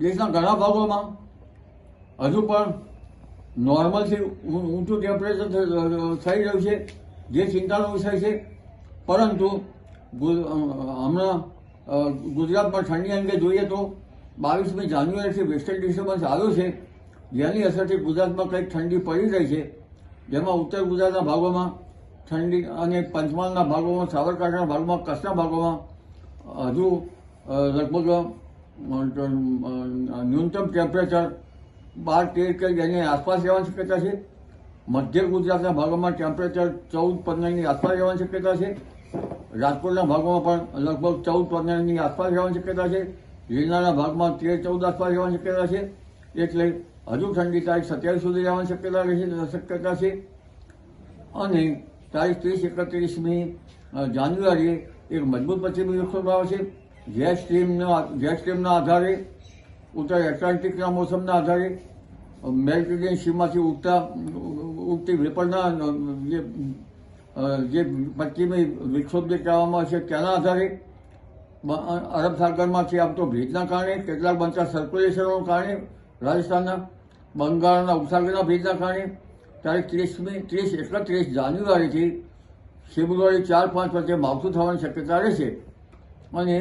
દેશના ઘણા ભાગોમાં હજુ પણ નોર્મલથી ઊંચું ટેમ્પરેચર થઈ રહ્યું છે, જે ચિંતાનો વિષય છે. પરંતુ હમણાં ગુજરાતમાં ઠંડી અંગે જોઈએ તો 22મી જાન્યુઆરીથી વેસ્ટર્ન ડિસ્ટર્બન્સ આવ્યો છે, જેની અસરથી ગુજરાતમાં કંઈક ઠંડી પડી રહી છે. જેમાં ઉત્તર ગુજરાતના ભાગોમાં ઠંડી અને પંચમહાલના ભાગોમાં, સાબરકાંઠાના ભાગમાં, કચ્છના ભાગોમાં હજુ લગભગ ન્યૂનતમ ટેમ્પરેચર 12-13 કે એની આસપાસ રહેવાની શક્યતા છે. મધ્ય ગુજરાતના ભાગોમાં ટેમ્પરેચર 14-15ની આસપાસ રહેવાની શક્યતા છે. રાજકોટના ભાગોમાં પણ લગભગ 14-15ની આસપાસ રહેવાની શક્યતા છે. ગિરનારના ભાગમાં 13-14 આસપાસ રહેવાની શક્યતા છે. એટલે હજુ ઠંડી તારીખ 27 સુધી રહેવાની શક્યતા છે. અને તારીખ 30-31મી જાન્યુઆરીએ એક મજબૂત પશ્ચિમી વિક્ષોભ આવે છે. જેટ સ્ટ્રીમના આધારે, ઉત્તર એટલાન્ટિકના મોસમના આધારે, મેડિટેરિયન સીમાંથી ઉગતી વેપરના જે પશ્ચિમી વિક્ષોભ જે કહેવામાં આવે છે તેના આધારે અરબ સાગરમાંથી આવતો ભેજના કારણે, કેટલાક બનતા સર્ક્યુલેશનોના કારણે, રાજસ્થાનના બંગાળના ઉપસાગરના ભેજના કારણે તારીખ 30-31 જાન્યુઆરીથી ફેબ્રુઆરી 4-5 વચ્ચે માવઠું થવાની શક્યતા રહેશે. અને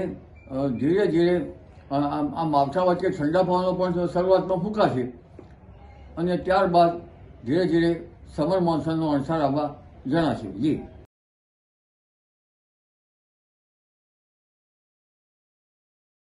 ધીરે ધીરે આ માવઠા વચ્ચે ઠંડા પવનો પણ શરૂઆતમાં ફૂંકાશે અને ત્યારબાદ ધીરે ધીરે સમર મોન્સૂનનો અણસાર આવવા જણાશે. જી.